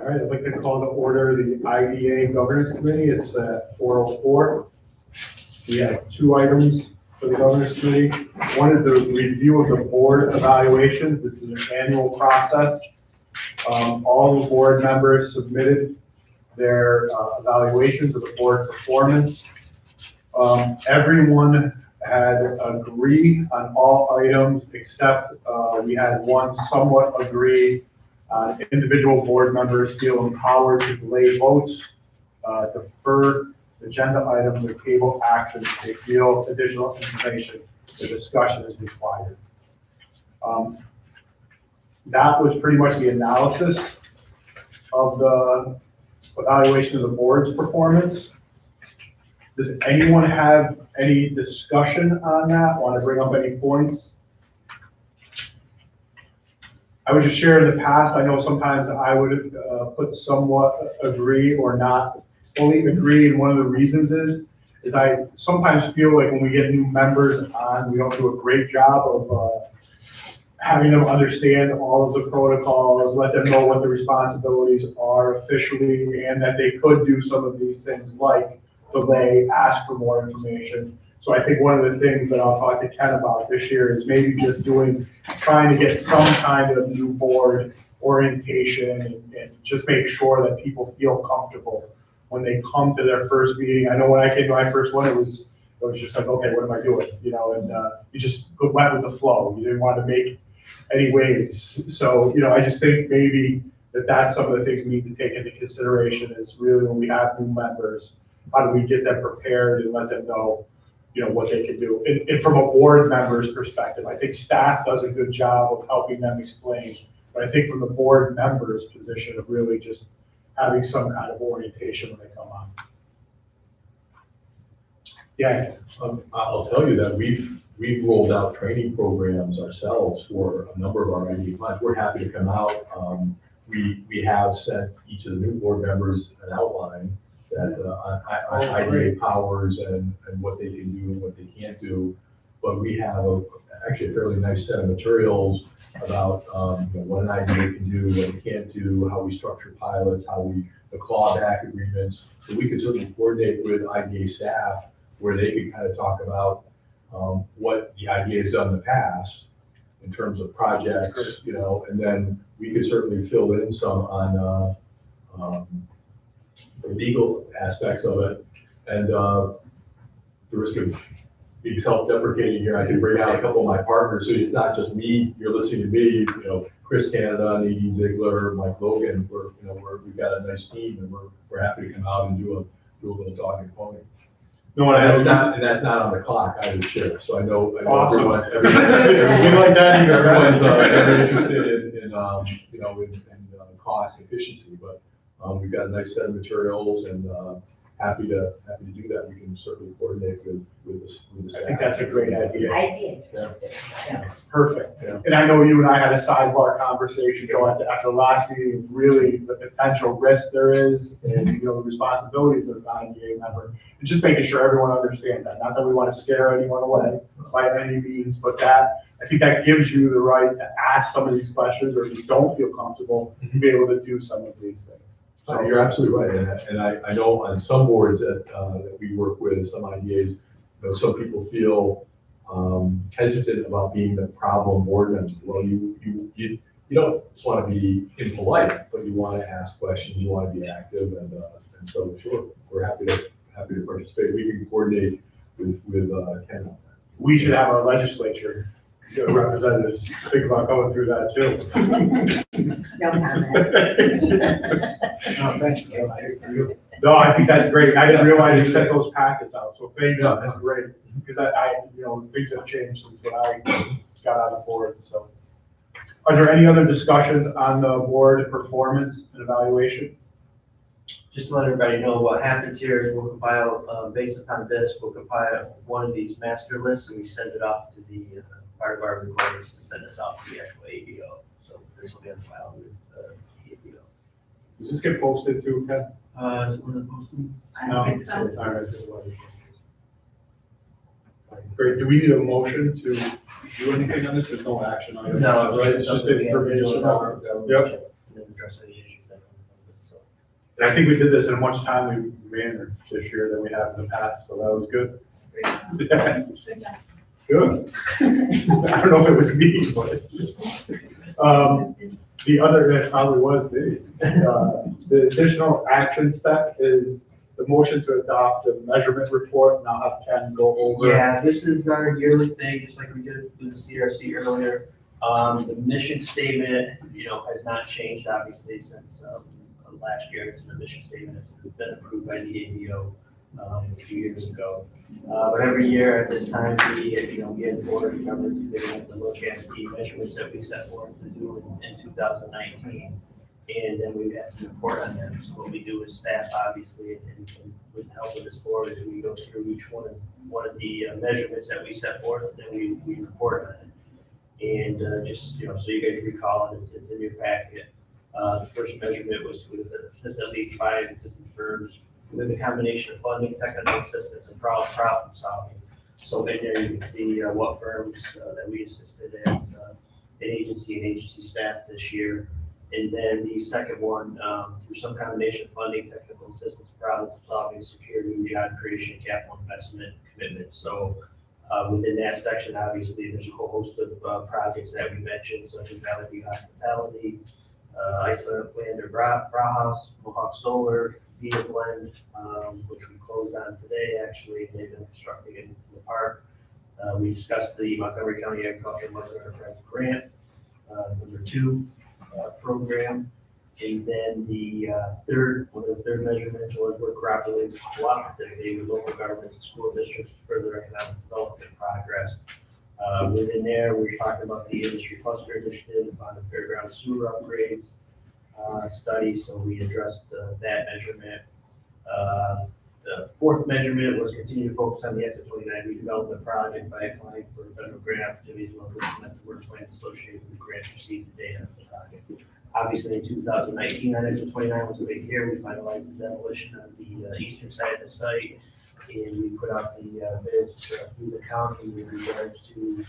All right, I'd like to call to order the IDA Governance Committee. It's at 4:04. We have two items for the Governance Committee. One is the review of the board evaluations. This is an annual process. All the board members submitted their evaluations of the board performance. Everyone had agreed on all items except we had one somewhat agree. Individual board members feel empowered to delay votes, defer agenda items, or table actions if they feel additional information or discussion is required. That was pretty much the analysis of the evaluation of the board's performance. Does anyone have any discussion on that? Want to bring up any points? I would just share in the past, I know sometimes I would put somewhat agree or not fully agree, and one of the reasons is I sometimes feel like when we get new members on, we don't do a great job of having them understand all of the protocols, let them know what the responsibilities are officially, and that they could do some of these things like delay, ask for more information. So I think one of the things that I'll talk to Ken about this year is maybe just trying to get some kind of new board orientation and just make sure that people feel comfortable when they come to their first meeting. I know when I came to my first one, it was just like, okay, what am I doing? You know, and you just went with the flow. You didn't want to make any waves. So, you know, I just think maybe that's some of the things we need to take into consideration is really when we have new members, how do we get them prepared and let them know, you know, what they can do. And from a board member's perspective, I think staff does a good job of helping them explain. But I think from the board member's position of really just having some kind of orientation when they come on. Yeah. I'll tell you that we've rolled out training programs ourselves for a number of our IDA clients. We're happy to come out. We have sent each of the new board members an outline that on IDA powers and what they can do and what they can't do. But we have actually a fairly nice set of materials about you know, what an IDA can do, what it can't do, how we structure pilots, the clawback agreements. So we could certainly coordinate with IDA staff where they could kind of talk about what the IDA has done in the past in terms of projects, you know, and then we could certainly fill in some on the legal aspects of it. And the risk of being self-deprecating here, I can bring out a couple of my partners. So it's not just me, you're listening to me, you know, Chris Canada, Nadine Ziegler, Mike Logan, we've got a nice team and we're happy to come out and do a little talking pony. No, and that's not on the clock, I would share. So I know Awesome. everyone like that either. Everyone's very interested in you know, in cost efficiency, but we've got a nice set of materials and happy to do that. We can certainly coordinate with the staff. I think that's a great idea. I'd be interested. Yeah. Perfect. Yeah. And I know you and I had a sidebar conversation, Joe, after the last meeting, really the potential risk there is and, you know, the responsibilities of an IDA member. And just making sure everyone understands that. Not that we want to scare anyone away by any means, but that, I think that gives you the right to ask some of these questions, or if you don't feel comfortable, to be able to do some of these things. So you're absolutely right, and I know on some boards that we work with, some IDAs, you know, some people feel hesitant about being the problem board member. Well, you don't want to be impolite, but you want to ask questions, you want to be active, and so sure, we're happy to participate. We can coordinate with Ken on that. We should have our legislature representatives think about going through that too. No comment. No, thank you. No, I think that's great. I didn't realize you sent those packets out, so thank you. That's great. Because I, you know, things have changed since when I got on the board, so. Are there any other discussions on the board performance and evaluation? Just to let everybody know, what happens here is we'll compile, based upon this, we'll compile one of these master lists and we send it off to the fire department recorders to send us out to the actual ABO. So this will be on file with the ABO. Does this get posted too, Ken? Is it one of the postings? I don't think so. All right, this is what it is. Great, do we need a motion to do anything on this? There's no action on it. No, Right, it's just information. Yep. And then address any issues that come from this. And I think we did this in a much timely manner this year than we have in the past, so that was good. Good job. Good. I don't know if it was me, but, the other, that probably was me. The additional action step is the motion to adopt the measurement report, and I'll have Ken go over. Yeah, this is our yearly thing, just like we did with the CRC earlier. The mission statement, has not changed obviously since, last year. It's an mission statement. It's been approved by the ABO, a few years ago. But every year at this time, we had board members, they have to look at the measurements that we set forth to do in 2019. And then we have to report on them. So what we do is staff, obviously, and with the help of this board, is we go through each one of the measurements that we set forth, and then we report on it. And just, so you guys recall, and it's in your packet. The first measurement was to assist at least 5 existing firms with a combination of funding, technical assistance, and problem solving. So in there you can see what firms that we assisted as an agency and agency staff this year. And then the second one, through some combination of funding, technical assistance, problem solving, security, job creation, capital investment commitments. So within that section, obviously, there's a whole host of projects that we mentioned, such as Valley View Hospitality, Iceland Lander Brauhaus, Mohawk Solar, Via Blend, which we closed on today, actually. They've been constructing it in the park. We discussed the Montgomery County Agricultural Market Enterprise Grant, number 2 program. And then one of the third measurements was work cooperatively with local governments and school districts to further economic development progress. Within there, we're talking about the industry cluster initiative on the fairground sewer upgrades study, so we addressed that measurement. The fourth measurement was continue to focus on the Exit 29 redevelopment project by applying for federal grant opportunities, as well as implement the work plans associated with grants received to date on the project. Obviously, in 2019, on Exit 29 was a big year. We finalized the demolition of the eastern side of the site, and we put out the bids through the county with regards to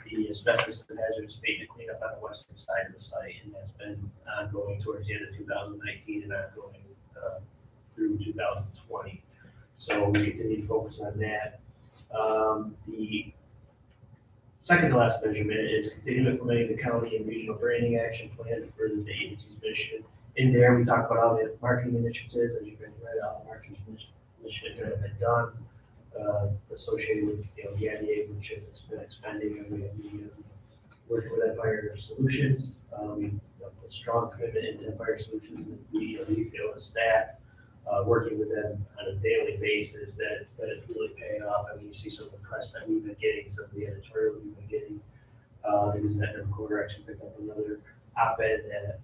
the asbestos and hazardous abatement cleanup on the western side of the site, and that's been ongoing towards the end of 2019 and ongoing through 2020. So we continue to focus on that. The second to last measurement is continue implementing the county and regional branding action plan to further the agency's mission. In there, we talk about all the marketing initiatives, as you guys read, all the marketing initiatives that have been done, associated with, the IDA, which has been expanding, and we have the working with Empire Solutions. We put strong commitment into Empire Solutions, and we feel as staff, working with them on a daily basis, that it's really paying off. I mean, you see some of the press that we've been getting, some of the editorial we've been getting. The Gazette Recorder actually picked up another op-ed that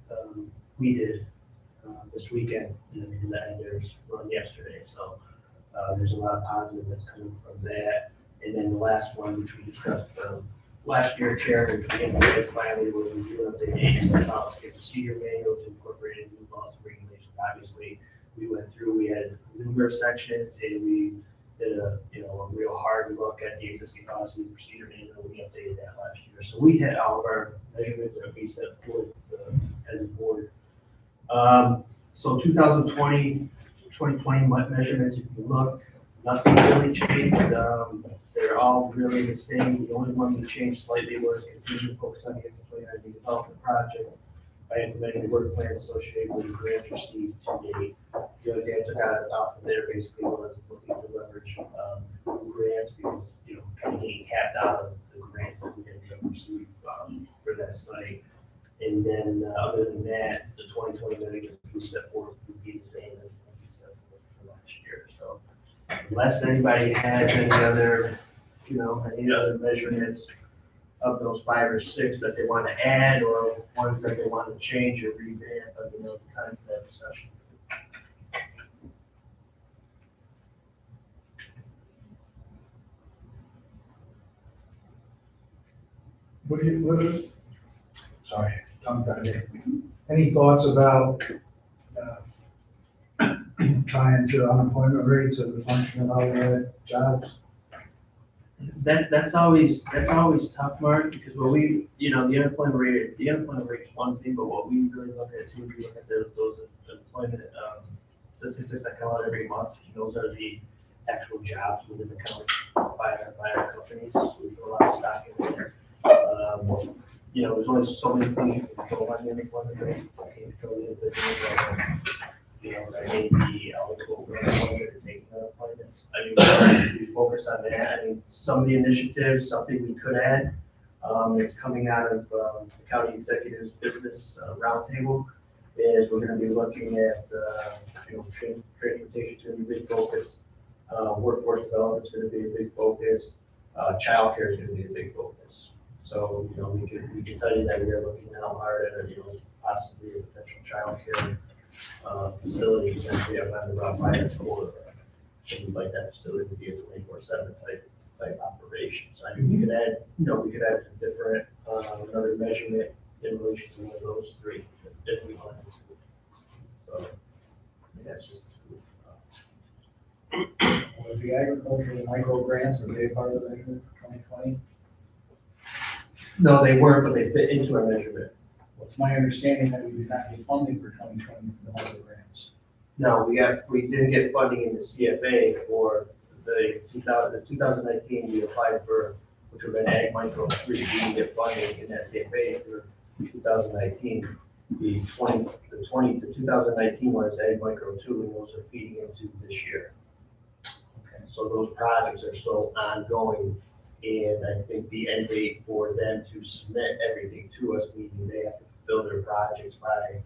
we did this weekend, and the Gazette Editors run yesterday. So there's a lot of positive that's coming from that. And then the last one, which we discussed last year, Chair, which we implemented finally, was reviewing the agency policy and procedure manual to incorporate new laws and regulations. Obviously, we went through, we had numerous sections, and we did a real hard look at the existing policy and procedure manual. We updated that last year. So we had all of our measurements that we set forth as a board. So 2020 measurements, if you look, nothing really changed. They're all really the same. The only one we changed slightly was continue to focus on the Exit 29 development project by implementing the work plan associated with the grants received to date. The other thing I took out off of there basically was looking to leverage grants, because, kind of getting capped out of the grants that we had received for that site. And then other than that, the 2020 measurements we set forth would be the same as what we set forth for last year. So unless anybody has any other measurements of those 5 or 6 that they want to add, or ones that they want to change or revamp, it's time for that discussion. Sorry, tongue tied. Any thoughts about trying to unemployment rates as a function of other jobs? That's always tough, Mark, because the unemployment rate's one thing, but what we really look at too, we look at those employment statistics that come out every month. Those are the actual jobs within the county by our companies. So we put a lot of stock in there. You know, there's only so many things you can control on the unemployment rate. You can't control the individual. You know, that may be eligible for unemployment or taking unemployment. I mean, we focus on that. I mean, some of the initiatives, something we could add, it's coming out of the county executives business roundtable, is we're gonna be looking at, you know, transportation's gonna be a big focus. Workforce development's gonna be a big focus. Childcare is gonna be a big focus. So, you know, we can tell you that we are looking now hard at, you know, possibly a potential childcare facility, potentially up on the Route Finance corridor. And we'd like that facility to be a 24/7 type operation. So I mean, we could add, you know, we could add a different, another measurement in relation to one of those three, if we wanted to. So, I think that's just. Was the agriculture and micro grants, were they part of the measurement for 2020? No, they weren't, but they fit into our measurement. Well, it's my understanding that we did not get funding for 2020 for the micro grants. No, we didn't get funding in the CFA for the 2019, we applied for, which would have been Ag Micro 3, we didn't get funding in that CFA for 2019. The 2019 one is Ag Micro 2, and those are feeding into this year. Okay, so those projects are still ongoing, and I think the end date for them to submit everything to us, meaning they have to fulfill their projects by,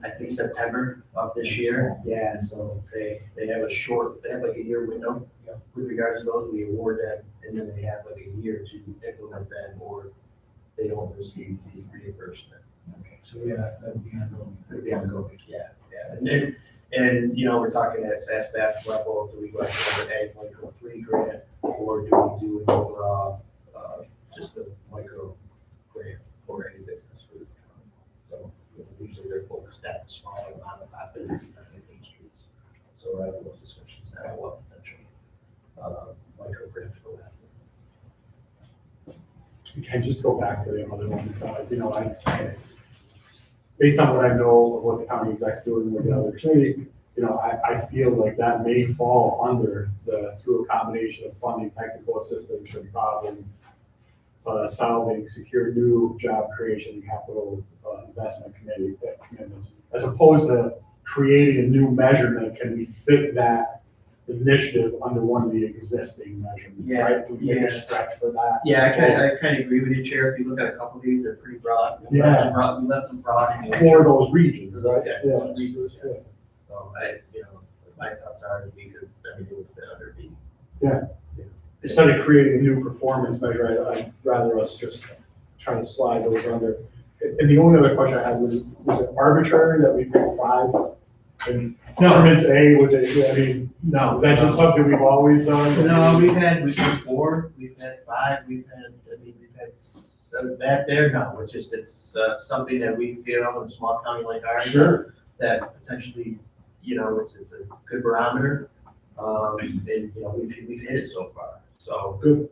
I think September of this year. Yeah, so they have like a year window with regards to those. We award them, and then they have like a year to implement them, or they don't receive the reimbursement. Okay, so yeah, that'd be ongoing. It'd be ongoing, yeah. And, you know, we're talking at staff level, do we go after the Ag Micro 3 grant, or do we do an overall, just a micro grant for any business for the county? So usually they're focused at the small amount of businesses on the main streets. So we're having those discussions now, what potential micro grants will happen. We can just go back to the other one, you know, based on what I know of what the county exec's doing with the other committee, you know, I feel like that may fall under through a combination of funding, technical assistance, and problem solving, secure new job creation, and capital investment commitments, as opposed to creating a new measurement. Can we fit that initiative under one of the existing measurements, Yeah, right? Can we make a yeah. stretch for that? Yeah, I kind of agree with you, Chair. If you look at a couple of these, they're pretty broad. We left them broad. For those regions, right? Yeah, Yeah. those reasons, yeah. So my thoughts are that we could, everything would fit under B. Instead of creating a new performance measure, I'd rather us just try to slide those under. And the only other question I had was it arbitrary that we picked 5? And performance A, was it, I mean, No. is that just something we've always done? No, we've had 4, we've had 5, we've had that there, no, it's something that we feel in a small county like ours. Sure. That potentially, you know, it's a good barometer, and, you know, we've hit it so far, so. Good.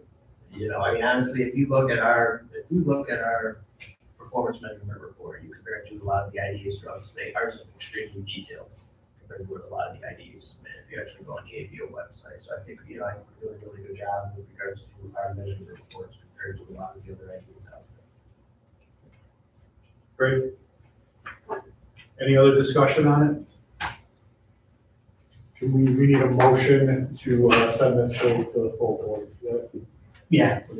You know, I mean, honestly, if you look at our performance measurement report, you compare it to a lot of the IDAs throughout the state, ours is extremely detailed compared to what a lot of the IDAs submit, if you actually go on the ABO website. So I think, you know, I think we're doing a really good job with regards to our measurement reports compared to a lot of the other IDAs out there. Great. Any other discussion on it? We need a motion to send this to the full board. Yeah. A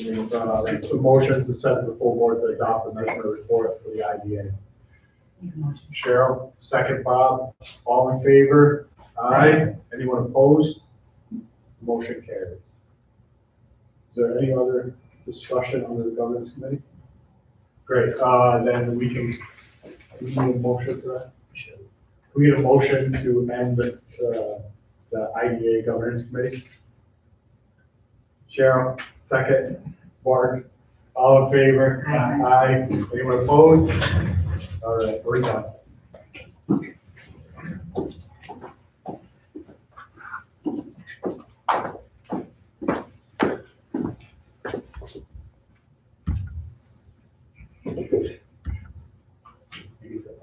motion to send to the full board to adopt the measurement report for the IDA. Cheryl, second. Bob, all in favor? Aye. Anyone opposed? Motion carried. Is there any other discussion under the governance committee? Great, then we need a motion for that. We need a motion to end the IDA governance committee. Cheryl, second. Bart, all in favor? Aye. Anyone opposed? All right, we're done.